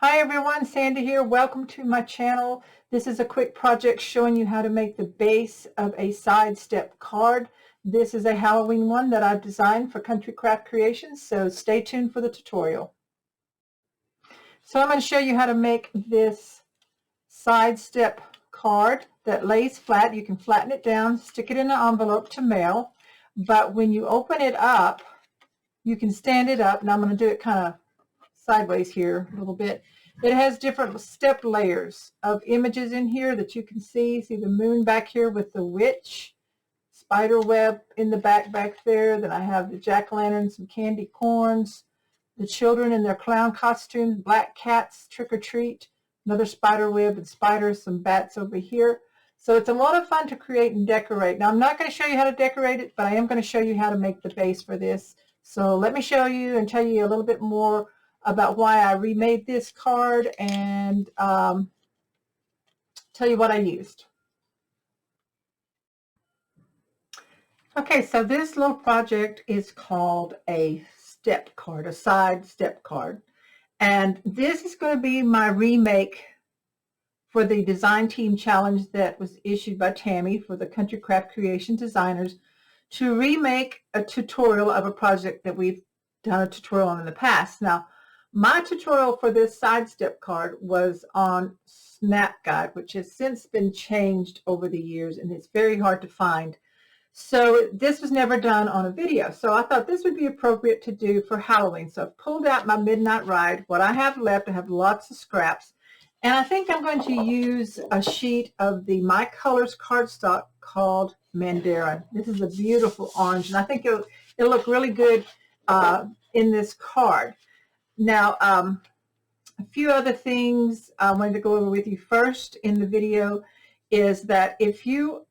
Hi everyone, Sandy here. Welcome to my channel. This is a quick project showing you how to make the base of a sidestep card. This is a Halloween one that I've designed for Country Craft Creations, so stay tuned for the tutorial. So I'm going to show you how to make this sidestep card that lays flat. You can flatten it down, stick it in an envelope to mail, but when you open it up, you can stand it up. Now I'm going to do it kind of sideways here a little bit. It has different step layers of images in here that you can see. See the moon back here with the witch, spider web in the back there. Then I have the jack-o'-lantern, some candy corns, the children in their clown costumes, black cats, trick-or-treat, another spider web and spiders, some bats over here. So it's a lot of fun to create and decorate. Now I'm not going to show you how to decorate it, but I am going to show you how to make the base for this. So let me show you and tell you a little bit more about why I remade this card and tell you what I used. Okay, so this little project is called a step card, a side step card. And this is going to be my remake for the Design Team Challenge that was issued by Tammy for the Country Craft Creation Designers to remake a tutorial of a project that we've done a tutorial on in the past. Now, my tutorial for this sidestep card was on Snap Guide, which has since been changed over the years and it's very hard to find. So this was never done on a video. So I thought this would be appropriate to do for Halloween. So I've pulled out my Midnight Ride. What I have left, I have lots of scraps. And I think I'm going to use a sheet of the My Colors cardstock called Mandarin. This is a beautiful orange, and I think it'll look really good in this card. Now, a few other things I wanted to go over with you first in the video is that if you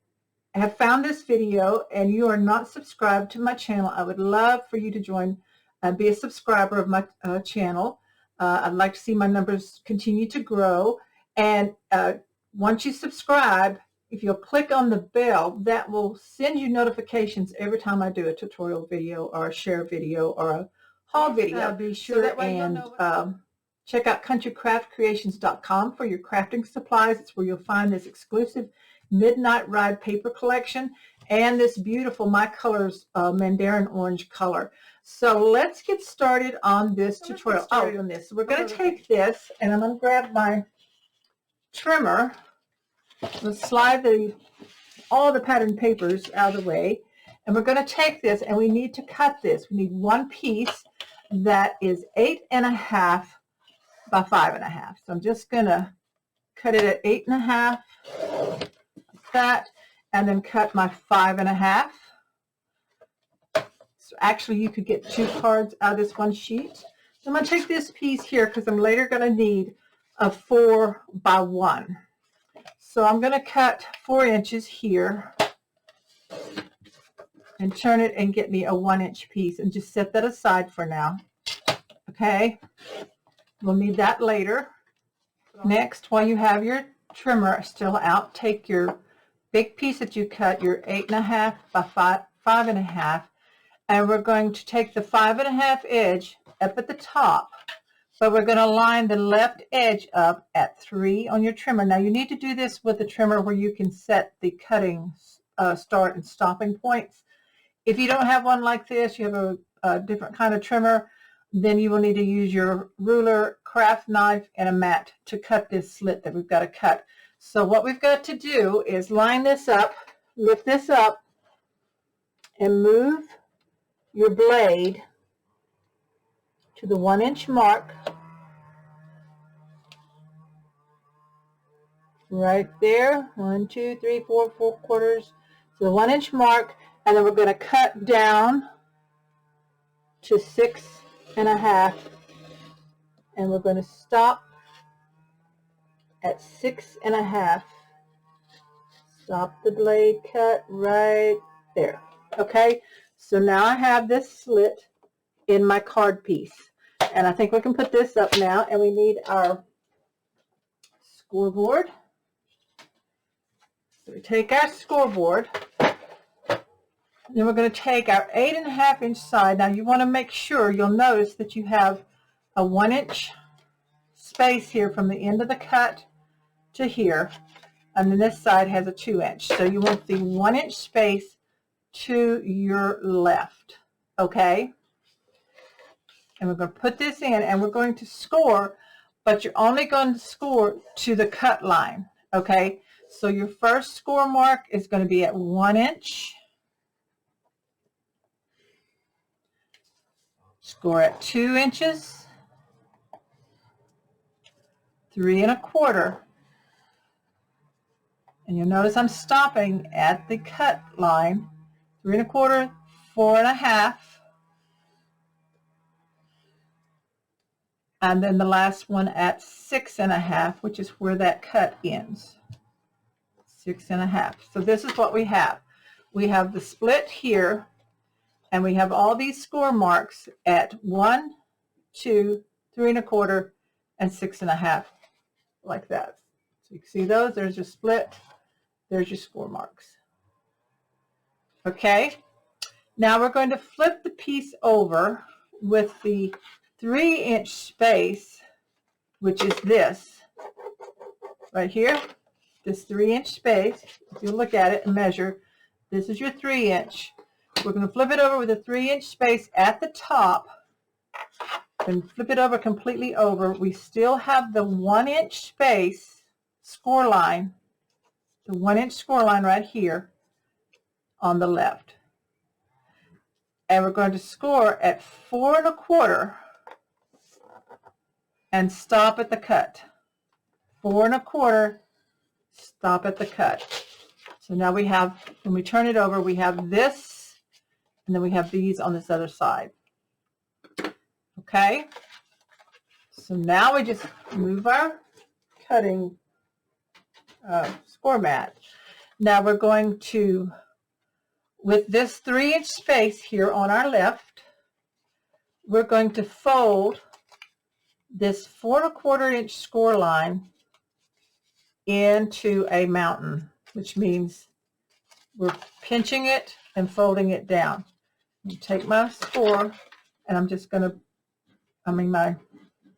have found this video and you are not subscribed to my channel, I would love for you to join and be a subscriber of my channel. I'd like to see my numbers continue to grow. And once you subscribe, if you'll click on the bell, that will send you notifications every time I do a tutorial video or a share video or a haul video. Be sure and check out countrycraftcreations.com for your crafting supplies. It's where you'll find this exclusive Midnight Ride paper collection and this beautiful My Colors Mandarin orange color. So let's get started on this tutorial. On this. So we're going to take this and I'm going to grab my trimmer. Let's slide all the pattern papers out of the way. And we're going to take this and we need to cut this. We need one piece that is 8.5 by 5.5. So I'm just going to cut it at 8.5, like that, and then cut my 5.5. So actually you could get 2 cards out of this one sheet. So I'm going to take this piece here because I'm later going to need a 4 by 1. So I'm going to cut 4 inches here and turn it and get me a 1-inch piece and just set that aside for now. Okay, we'll need that later. Next, while you have your trimmer still out, take your big piece that you cut, your 8.5 by 5.5, and we're going to take the 5.5 edge up at the top, but we're going to line the left edge up at 3 on your trimmer. Now you need to do this with a trimmer where you can set the cutting start and stopping points. If you don't have one like this, you have a different kind of trimmer, then you will need to use your ruler, craft knife, and a mat to cut this slit that we've got to cut. So what we've got to do is line this up, lift this up, and move your blade to the 1-inch mark right there. 1, 2, 3, 4 quarters. So the 1-inch mark, and then we're going to cut down to 6.5, and we're going to stop at 6.5. Stop the blade cut right there. Okay, so now I have this slit in my card piece, and I think we can put this up now, and we need our scoreboard. So we take our scoreboard, then we're going to take our 8.5-inch side. Now you want to make sure, you'll notice that you have a 1-inch space here from the end of the cut to here, and then this side has a 2-inch. So you want the 1-inch space to your left, okay? And we're going to put this in, and we're going to score, but you're only going to score to the cut line, okay? So your first score mark is going to be at 1 inch, score at 2 inches, 3 1/4, and you'll notice I'm stopping at the cut line, 3 1/4, 4 1/2, and then the last one at 6 1/2, which is where that cut ends. 6 1/2. So this is what we have. We have the split here, and we have all these score marks at 1, 2, 3 1/4, and 6 1/2, like that. So you can see those. There's your split. There's your score marks. Okay. Now we're going to flip the piece over with the 3-inch space, which is this right here, this 3-inch space. If you look at it and measure, this is your 3-inch. We're going to flip it over with a 3-inch space at the top and flip it over completely over. We still have the 1-inch space score line, the 1-inch score line right here on the left. And we're going to score at 4 1/4 and stop at the cut. 4 1/4, stop at the cut. So now we have, when we turn it over, we have this, and then we have these on this other side. Okay? So now we just move our cutting score mat. Now we're going to, with this 3-inch space here on our left, we're going to fold this 4 1/4 inch score line into a mountain, which means we're pinching it and folding it down. I take my score, and I'm just going to, my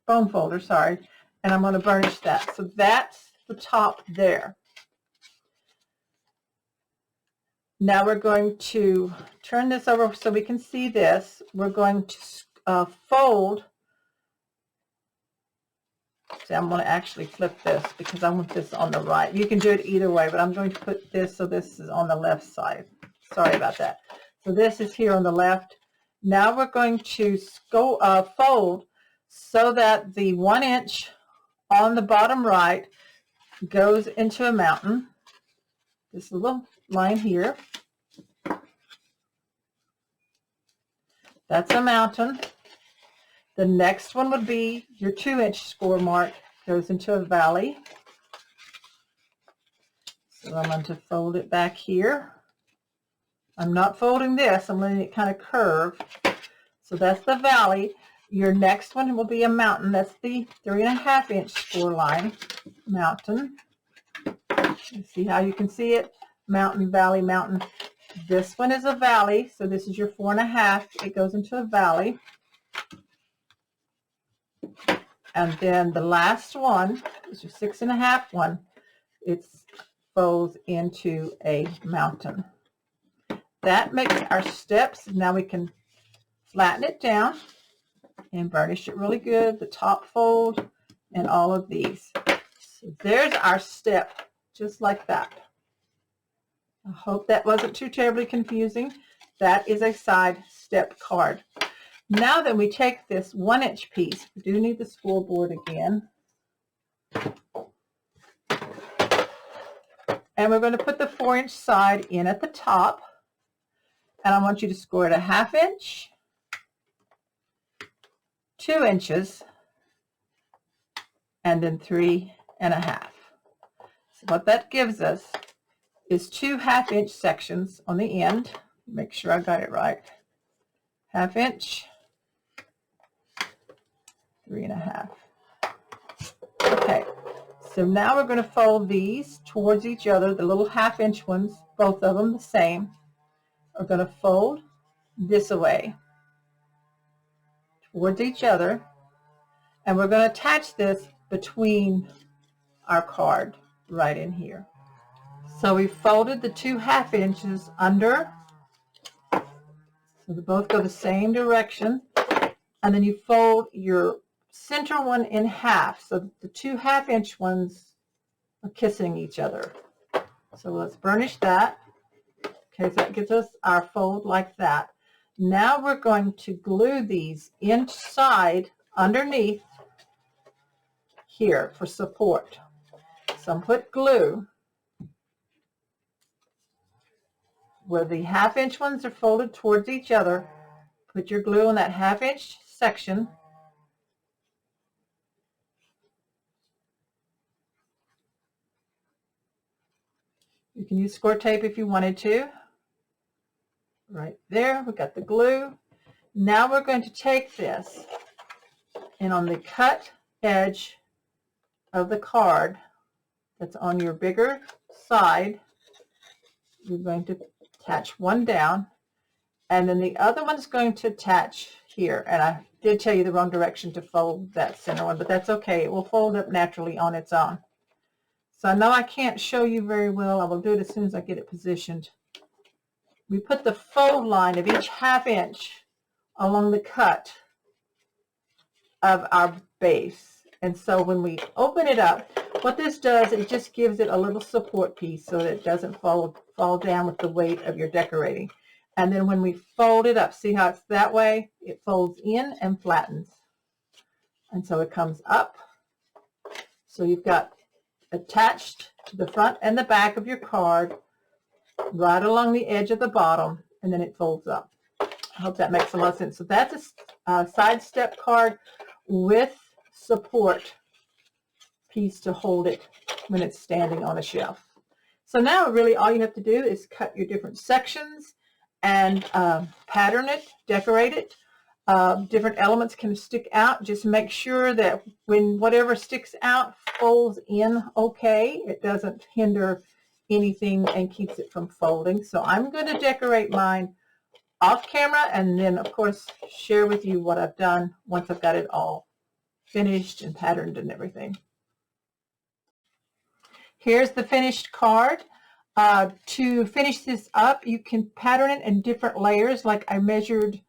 foam folder, sorry, and I'm going to burnish that. So that's the top there. Now we're going to turn this over so we can see this. We're going to fold. See, I'm going to actually flip this because I want this on the right. You can do it either way, but I'm going to put this so this is on the left side. Sorry about that. So this is here on the left. Now we're going to go fold so that the 1 inch on the bottom right goes into a mountain. This little line here. That's a mountain. The next one would be your 2-inch score mark, goes into a valley. So I'm going to fold it back here. I'm not folding this, I'm letting it kind of curve. So that's the valley. Your next one will be a mountain. That's the 3 1/2 inch score line, mountain. You see how you can see it? Mountain, valley, mountain. This one is a valley, so this is your 4 1/2. It goes into a valley. And then the last one is your 6 1/2 one. It folds into a mountain. That makes our steps. Now we can flatten it down and burnish it really good, the top fold and all of these. So there's our step, just like that. I hope that wasn't too terribly confusing. That is a side step card. Now then, we take this 1-inch piece. We do need the spool board again. And we're going to put the 4-inch side in at the top. And I want you to score it a 1/2 inch, 2 inches, and then 3 1/2. So what that gives us is 2 1/2-inch sections on the end. Make sure I got it right. 1/2 inch, 3 1/2. Okay, so now we're going to fold these towards each other, the little 1/2 inch ones, both of them the same. We're going to fold this away towards each other, and we're going to attach this between our card right in here. So we folded the 2 1/2 inches under, so they both go the same direction, and then you fold your center one in half, so the 2 1/2 inch ones are kissing each other. So let's burnish that. Okay, so that gives us our fold like that. Now we're going to glue these inside underneath here for support. So I'm put glue where the 1/2 inch ones are folded towards each other. Put your glue in that 1/2 inch section. You can use score tape if you wanted to. Right there, we got the glue. Now we're going to take this, and on the cut edge of the card that's on your bigger side, you're going to attach one down, and then the other one's going to attach here. And I did tell you the wrong direction to fold that center one, but that's okay. It will fold up naturally on its own. So I know I can't show you very well. I will do it as soon as I get it positioned. We put the fold line of each 1/2 inch along the cut of our base. And so when we open it up, what this does, it just gives it a little support piece so that it doesn't fall down with the weight of your decorating. And then when we fold it up, see how it's that way? It folds in and flattens. And so it comes up. So you've got attached to the front and the back of your card, right along the edge of the bottom, and then it folds up. I hope that makes a lot of sense. So that's a side step card with support piece to hold it when it's standing on a shelf. So now really all you have to do is cut your different sections and pattern it, decorate it. Different elements can stick out. Just make sure that when whatever sticks out folds in okay. It doesn't hinder anything and keeps it from folding. So I'm going to decorate mine off camera, and then of course share with you what I've done once I've got it all finished and patterned and everything. Here's the finished card. To finish this up, you can pattern it in different layers. Like I measured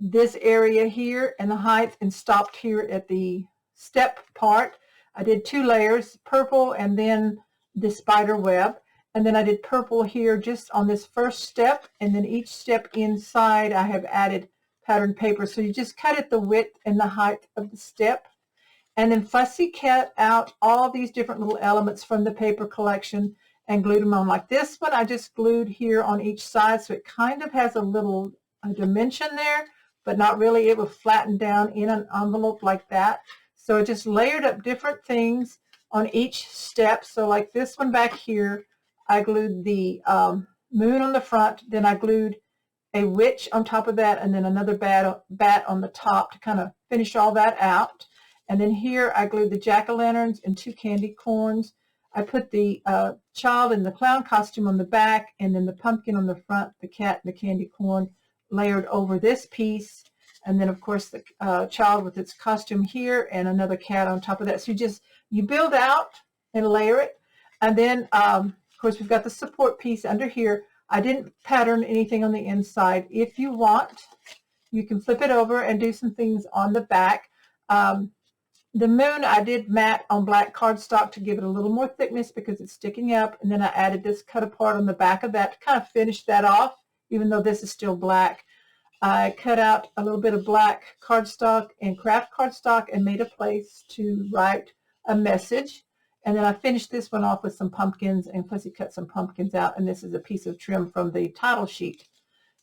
this area here and the height and stopped here at the step part. I did 2 layers, purple and then the spider web. And then I did purple here just on this first step, and then each step inside I have added patterned paper. So you just cut it the width and the height of the step, and then fussy cut out all these different little elements from the paper collection and glued them on. Like this one, I just glued here on each side, so it kind of has a little dimension there, but not really. It will flatten down in an envelope like that. So I just layered up different things on each step. So like this one back here, I glued the moon on the front, then I glued a witch on top of that, and then another bat on the top to kind of finish all that out. And then here I glued the jack-o'-lanterns and 2 candy corns. I put the child in the clown costume on the back, and then the pumpkin on the front, the cat and the candy corn layered over this piece. And then of course the child with its costume here and another cat on top of that. So you build out and layer it. And then of course we've got the support piece under here. I didn't pattern anything on the inside. If you want, you can flip it over and do some things on the back. The moon I did matte on black cardstock to give it a little more thickness because it's sticking up, and then I added this cut apart on the back of that to kind of finish that off, even though this is still black. I cut out a little bit of black cardstock and craft cardstock and made a place to write a message. And then I finished this one off with some pumpkins and fussy cut some pumpkins out, and this is a piece of trim from the title sheet.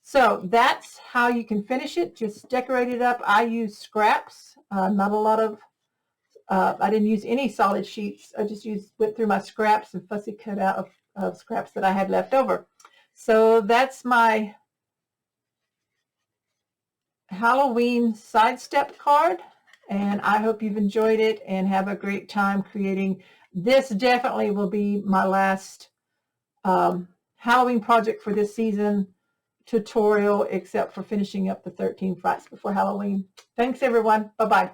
So that's how you can finish it. Just decorate it up. I use scraps, not a lot of, I didn't use any solid sheets. I just went through my scraps and fussy cut out of scraps that I had left over. So that's my Halloween sidestep card, and I hope you've enjoyed it and have a great time creating. This definitely will be my last Halloween project for this season tutorial, except for finishing up the 13 frights before Halloween. Thanks everyone. Bye-bye.